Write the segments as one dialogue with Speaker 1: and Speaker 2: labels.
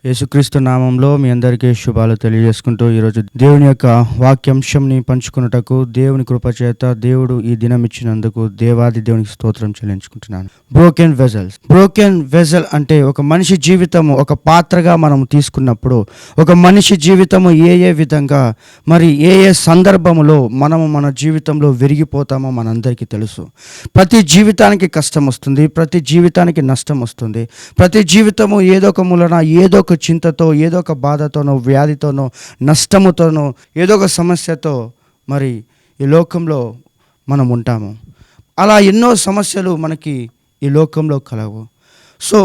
Speaker 1: యేసుక్రీస్తు నామంలో మీ అందరికీ శుభాలు తెలియజేసుకుంటూ ఈరోజు దేవుని యొక్క వాక్యాంశంని పంచుకున్నటకు దేవుని కృపచేత దేవుడు ఈ దినం ఇచ్చినందుకు దేవాది దేవునికి స్తోత్రం చెల్లించుకుంటున్నాను. బ్రోకెన్ వెజల్ అంటే ఒక మనిషి జీవితము ఒక పాత్రగా మనం తీసుకున్నప్పుడు ఒక మనిషి జీవితము ఏ విధంగా మరి ఏ సందర్భములో మనము మన జీవితంలో విరిగిపోతామో మనందరికీ తెలుసు. ప్రతి జీవితానికి కష్టం వస్తుంది, ప్రతి జీవితానికి నష్టం వస్తుంది, ప్రతి జీవితము ఏదో ఒక మూలన ఏదో ఒక చింతతో ఏదో ఒక బాధతోనో వ్యాధితోనో నష్టముతోనో ఏదో ఒక సమస్యతో మరి ఈ లోకంలో మనం ఉంటాము. అలా ఎన్నో సమస్యలు మనకి ఈ లోకంలో కలవు. సో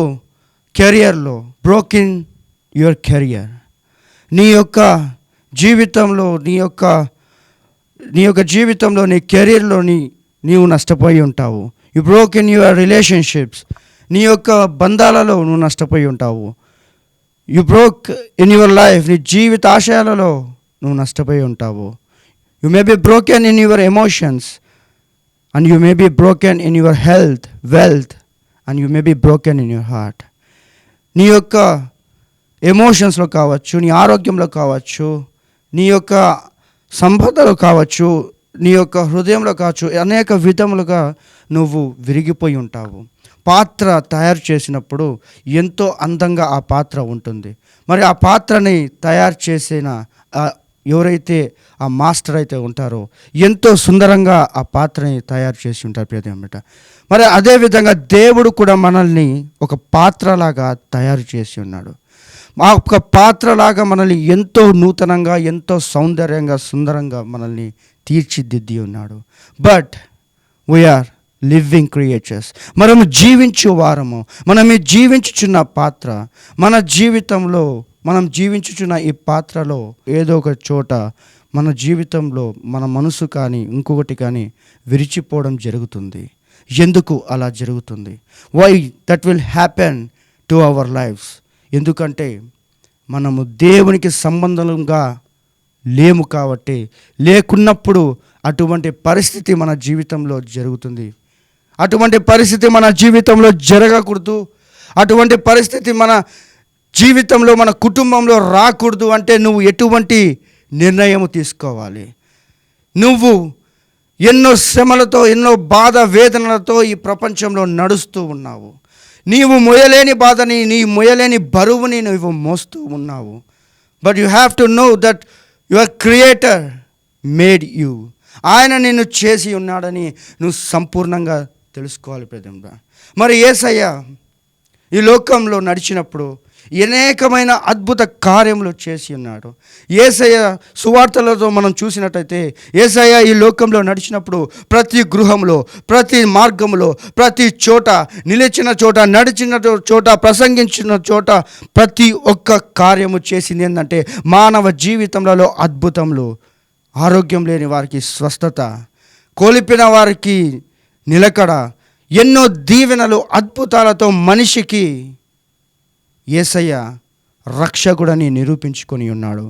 Speaker 1: కెరియర్లో బ్రోకెన్ యువర్ కెరియర్, నీ యొక్క జీవితంలో నీ కెరియర్లో నీవు నష్టపోయి ఉంటావు. యు బ్రోకెన్ యువర్ రిలేషన్షిప్స్, నీ యొక్క బంధాలలో నువ్వు నష్టపోయి ఉంటావు. You broke in your life, నీ జీవిత ఆశయాలలో నువ్వు నష్టపోయి ఉంటావు. You may be broken in your emotions and you may be broken in your health, wealth and you may be broken in your heart. నీ యొక్క ఎమోషన్స్లో కావచ్చు, నీ ఆరోగ్యంలో కావచ్చు, నీ యొక్క సంపదలో కావచ్చు, నీ యొక్క హృదయంలో కావచ్చు, అనేక విధములుగా నువ్వు విరిగిపోయి ఉంటావు. పాత్ర తయారు చేసినప్పుడు ఎంతో అందంగా ఆ పాత్ర ఉంటుంది. మరి ఆ పాత్రని తయారు చేసిన ఎవరైతే ఆ మాస్టర్ అయితే ఉంటారో ఎంతో సుందరంగా ఆ పాత్రని తయారు చేసి ఉంటారు ప్రియదేవునిట. మరి అదేవిధంగా దేవుడు కూడా మనల్ని ఒక పాత్రలాగా తయారు చేసి ఉన్నాడు. ఆ ఒక పాత్రలాగా మనల్ని ఎంతో నూతనంగా, ఎంతో సౌందర్యంగా, సుందరంగా మనల్ని తీర్చిదిద్ది ఉన్నాడు. బట్ వీఆర్ లివింగ్ క్రియేచర్స్, మనము జీవించు వారము, మనం జీవించుచున్న పాత్ర, మన జీవితంలో మనం జీవించుచున్న ఈ పాత్రలో ఏదో ఒక చోట మన జీవితంలో మన మనసు కానీ ఇంకొకటి కానీ విరిచిపోవడం జరుగుతుంది. ఎందుకు అలా జరుగుతుంది? Why that will happen to our lives? ఎందుకంటే మనము దేవునికి సంబంధంగా లేము కాబట్టి, లేకున్నప్పుడు అటువంటి పరిస్థితి మన జీవితంలో జరుగుతుంది. అటువంటి పరిస్థితి మన జీవితంలో జరగకూడదు. అటువంటి పరిస్థితి మన జీవితంలో, మన కుటుంబంలో రాకూడదు అంటే నువ్వు ఎటువంటి నిర్ణయం తీసుకోవాలి? నువ్వు ఎన్నో శ్రమలతో, ఎన్నో బాధ వేదనలతో ఈ ప్రపంచంలో నడుస్తూ ఉన్నావు. నీవు మోయలేని బాధని, నీ మోయలేని బరువుని నువ్వు మోస్తూ ఉన్నావు. But you have to know that your creator made you. ఆయన నిన్ను చేసి ఉన్నాడని నువ్వు సంపూర్ణంగా తెలుసుకోవాలి ప్రజంగా. మరి యేసయ్య ఈ లోకంలో నడిచినప్పుడు అనేకమైన అద్భుత కార్యములు చేసి ఉన్నాడు. యేసయ్య సువార్తలతో మనం చూసినట్టయితే యేసయ్య ఈ లోకంలో నడిచినప్పుడు ప్రతి గృహంలో, ప్రతి మార్గంలో, ప్రతి చోట, నిలిచిన చోట, నడిచిన చోట, ప్రసంగించిన చోట ప్రతి ఒక్క కార్యము చేసింది ఏంటంటే మానవ జీవితంలో అద్భుతములు. ఆరోగ్యం లేని వారికి స్వస్థత, కోల్పోయిన వారికి నిలకడ, ఎన్నో దీవెనలు, అద్భుతాలతో మనిషికి యేసయ్య రక్షకుడని నిరూపించుకొని ఉన్నాడు.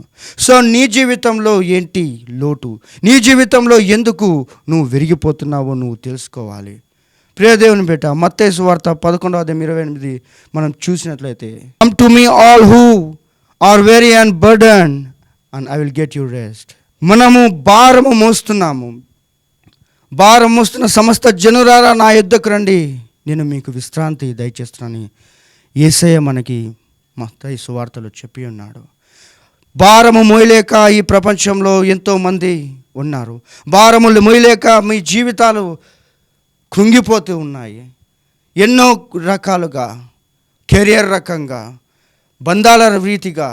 Speaker 1: సో నీ జీవితంలో ఏంటి లోటు? నీ జీవితంలో ఎందుకు నువ్వు విరిగిపోతున్నావో నువ్వు తెలుసుకోవాలి. ప్రియదేవుని బిడ్డ, మత్తయి సువార్త 11:28 మనం చూసినట్లయితే, come to me all who are weary and burden and I will get you rest. మనము భారం మోస్తున్న సమస్త జనులారా నా యొద్దకు రండి, నేను మీకు విశ్రాంతి దయచేస్తున్నానని యేసయ్య మనకి మత్తయి సువార్తలో చెప్పి ఉన్నాడు. భారము మోయలేక ఈ ప్రపంచంలో ఎంతోమంది ఉన్నారు. భారములు మోయలేక మీ జీవితాలు కృంగిపోతూ ఉన్నాయి. ఎన్నో రకాలుగా, కెరియర్ రకంగా, బంధాల రీతిగా,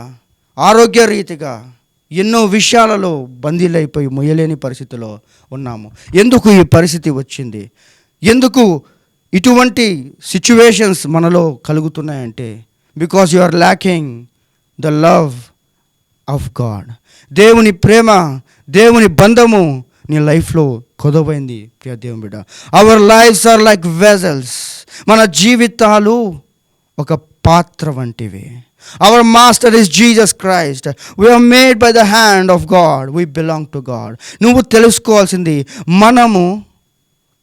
Speaker 1: ఆరోగ్య రీతిగా ఎన్నో విషయాలలో బందీలైపోయి మొయ్యలేని పరిస్థితిలో ఉన్నాము. ఎందుకు ఈ పరిస్థితి వచ్చింది? ఎందుకు ఇటువంటి సిచ్యువేషన్స్ మనలో కలుగుతున్నాయంటే because you are lacking the love of God. దేవుని ప్రేమ, దేవుని బంధము నీ లైఫ్లో కొదవైంది ప్రియ దేవుని బిడ్డ. Our lives are like vessels. మన జీవితాలు ఒక పాత్ర వంటివి. Our master is Jesus Christ. We are made by the hand of God. We belong to God. నువ్వు తెలుసుకోవాల్సింది,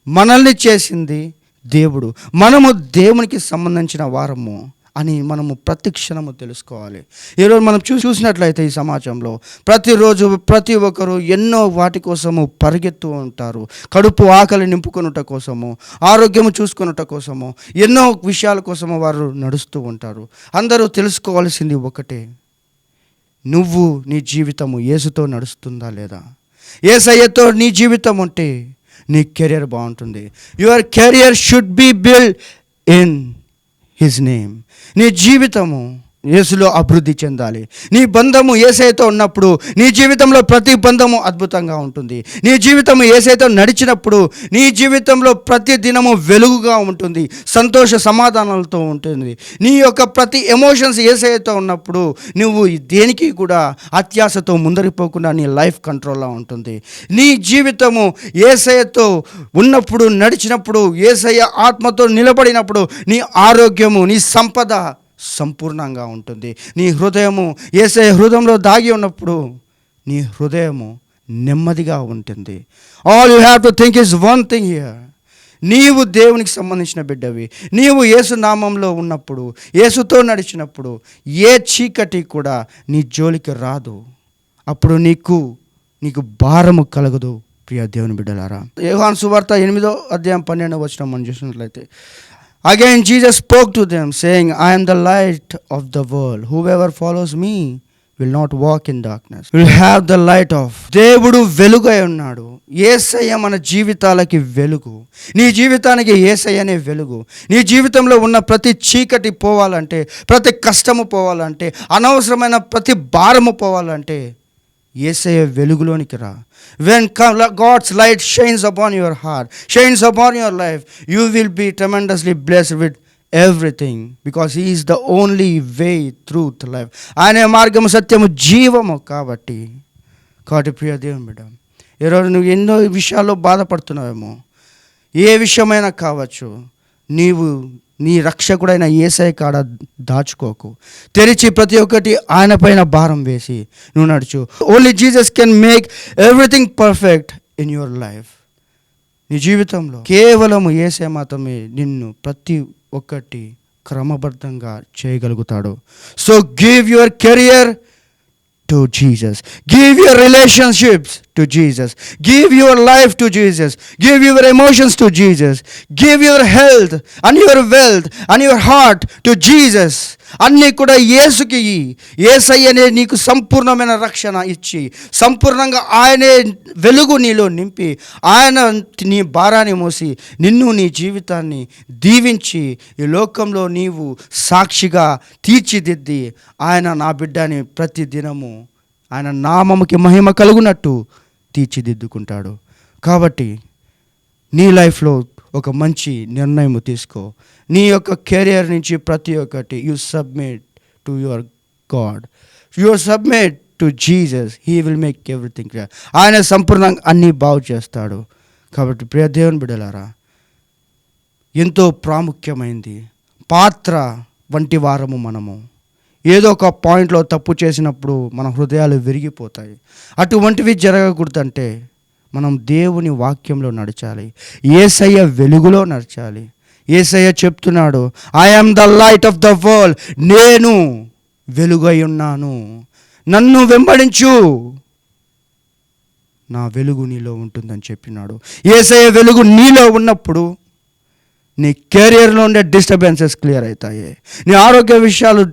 Speaker 1: మనల్ని చేసింది దేవుడు. మనము దేవునికి సంబంధించిన వారము. అని మనము ప్రతి క్షణము తెలుసుకోవాలి. ఈరోజు మనం చూసినట్లయితే ఈ సమాజంలో ప్రతిరోజు ప్రతి ఒక్కరు ఎన్నో వాటి కోసము పరిగెత్తు ఉంటారు. కడుపు ఆకలి నింపుకొనుట కోసము, ఆరోగ్యము చూసుకొనుట కోసము, ఎన్నో విషయాల కోసము వారు నడుస్తూ ఉంటారు. అందరూ తెలుసుకోవాల్సింది ఒకటే, నువ్వు నీ జీవితము యేసుతో నడుస్తుందా లేదా? యేసయ్యతో నీ జీవితం ఉంటే నీ కెరియర్ బాగుంటుంది. Your career should be build in his name. నీ జీవితము యేసులో అభివృద్ధి చెందాలి. నీ బంధము యేసయ్యతో ఉన్నప్పుడు నీ జీవితంలో ప్రతి బంధము అద్భుతంగా ఉంటుంది. నీ జీవితము యేసయ్యతో నడిచినప్పుడు నీ జీవితంలో ప్రతి దినము వెలుగుగా ఉంటుంది, సంతోష సమాధానాలతో ఉంటుంది. నీ యొక్క ప్రతి ఎమోషన్స్ యేసయ్యతో ఉన్నప్పుడు నువ్వు దేనికి కూడా అత్యాశతో ముందరిపోకుండా నీ లైఫ్ కంట్రోల్లో ఉంటుంది. నీ జీవితము యేసయ్యతో ఉన్నప్పుడు, నడిచినప్పుడు, యేసయ్య ఆత్మతో నిలబడినప్పుడు నీ ఆరోగ్యము, నీ సంపద సంపూర్ణంగా ఉంటుంది. నీ హృదయము యేసయ్య హృదయంలో దాగి ఉన్నప్పుడు నీ హృదయము నెమ్మదిగా ఉంటుంది. All you have to think is one thing here, నీవు దేవునికి సంబంధించిన బిడ్డవి. నీవు యేసు నామంలో ఉన్నప్పుడు, యేసుతో నడిచినప్పుడు ఏ చీకటి కూడా నీ జోలికి రాదు. అప్పుడు నీకు భారము కలగదు. ప్రియ దేవుని బిడ్డలారా, యోహాను సువార్త 8:12 మనం చూసినట్లయితే, again Jesus spoke to them saying, I am the light of the world. Whoever follows me will not walk in darkness, will have the light of. దేవుడు వెలుగై ఉన్నాడు. యేసయ్య మన జీవితాలకి వెలుగు. నీ జీవితానికి యేసయ్యనే వెలుగు. నీ జీవితంలో ఉన్న ప్రతి చీకటి పోవాలంటే, ప్రతి కష్టము పోవాలంటే, అనవసరమైన ప్రతి భారము పోవాలంటే యేసయ్య వెలుగులోనికి రా. When God's light shines upon your heart, shines upon your life, you will be tremendously blessed with everything, because He is the only way, truth, life. ఆయనే మార్గము, సత్యము, జీవము. కాబట్టి ప్రియ దేవుని బిడ్డ, ఈరోజు నువ్వు ఎన్నో విషయాల్లో బాధపడుతున్నావేమో, ఏ విషయమైనా కావచ్చు, నీ రక్షకుడైన యేసయ్య కాడ దాచుకోకు. తెరిచి ప్రతి ఒక్కటి ఆయన పైన భారం వేసి నువ్వు నడుచు. Only Jesus can make everything perfect in your life. నీ జీవితంలో కేవలము యేసయ్య మాత్రమే నిన్ను ప్రతి ఒక్కటి క్రమబద్ధంగా చేయగలుగుతాడు. So give your career to Jesus. Give your relationships to Jesus. Give your life to Jesus. Give your emotions to Jesus. Give your health and your wealth and your heart to Jesus. అన్నీ కూడా యేసుకి. యేసయ్యనే నీకు సంపూర్ణమైన రక్షణ ఇచ్చి, సంపూర్ణంగా ఆయనే వెలుగు నీలో నింపి, ఆయన నీ భారాన్ని మోసి నిన్ను, నీ జీవితాన్ని దీవించి ఈ లోకంలో నీవు సాక్షిగా తీర్చిదిద్ది, ఆయన నా బిడ్డని ప్రతి దినము ఆయన నామముకి మహిమ కలుగునట్టు తీర్చిదిద్దుకుంటాడు. కాబట్టి నీ లైఫ్లో ఒక మంచి నిర్ణయం తీసుకో. నీ యొక్క కెరియర్ నుంచి ప్రతి ఒక్కటి you submit to your God, you submit to Jesus. He will make everything clear. ఆయన సంపూర్ణంగా అన్నీ బాగు చేస్తాడు. కాబట్టి ప్రియ దేవుని బిడ్డలారా, ఎంతో ప్రాముఖ్యమైంది పాత్ర వంటి వారము మనము. ఏదో ఒక పాయింట్లో తప్పు చేసినప్పుడు మన హృదయాలు విరిగిపోతాయి. అటువంటివి జరగకూడదంటే మనం దేవుని వాక్యంలో నడచాలి, యేసయ్య వెలుగులో నడచాలి. యేసయ్య చెప్తున్నాడు, I am the light of the world. నేను వెలుగై ఉన్నాను, నన్ను వెంబడించు, నా వెలుగు నీలో ఉంటుందని చెప్పినాడు. యేసయ్య వెలుగు నీలో ఉన్నప్పుడు నీ కెరియర్లో ఉండే డిస్టర్బెన్సెస్ క్లియర్ అవుతాయి, నీ ఆరోగ్య విషయాలు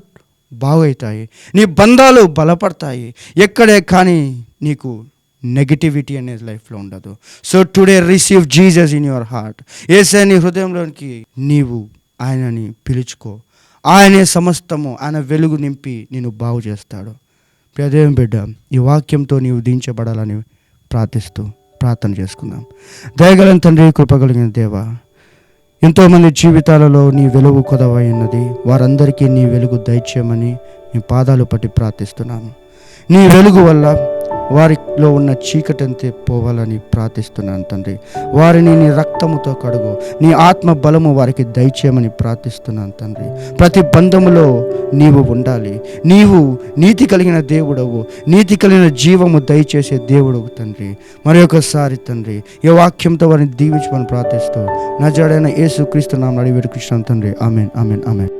Speaker 1: బాగవుతాయి, నీ బంధాలు బలపడతాయి. ఎక్కడే కానీ నీకు నెగిటివిటీ అనేది లైఫ్లో ఉండదు. So today receive Jesus in your heart. Yesayya నీ హృదయంలోనికి నీవు ఆయనని పిలుచుకో. ఆయనే సమస్తము, ఆయన వెలుగు నింపి నేను బాగు చేస్తాడు. దేవుని బిడ్డ, ఈ వాక్యంతో నీవు దించబడాలని ప్రార్థిస్తూ ప్రార్థన చేసుకుందాం. దయగలిగిన తండ్రి, కృపగలిగిన దేవా, ఎంతోమంది జీవితాలలో నీ వెలుగు కొదవై ఉన్నది. వారందరికీ నీ వెలుగు దయచేయమని నీ పాదాలు పట్టి ప్రార్థిస్తున్నాను. నీ వెలుగు వల్ల వారిలో ఉన్న చీకటంతే పోవాలని ప్రార్థిస్తున్నాను తండ్రి. వారిని నీ రక్తముతో కడుగు, నీ ఆత్మ బలము వారికి దయచేయమని ప్రార్థిస్తున్నాను తండ్రి. ప్రతి బంధములో నీవు ఉండాలి. నీవు నీతి కలిగిన దేవుడవు, నీతి కలిగిన జీవము దయచేసే దేవుడవు తండ్రి. మరొకసారి తండ్రి, ఈ వాక్యంతో వారిని దీవించమని ప్రార్థిస్తూ నజరేయుడైన యేసుక్రీస్తు నామమున అడిగి వేడుకుంటున్నాను తండ్రి. ఆమేన్, ఆమేన్, ఆమేన్.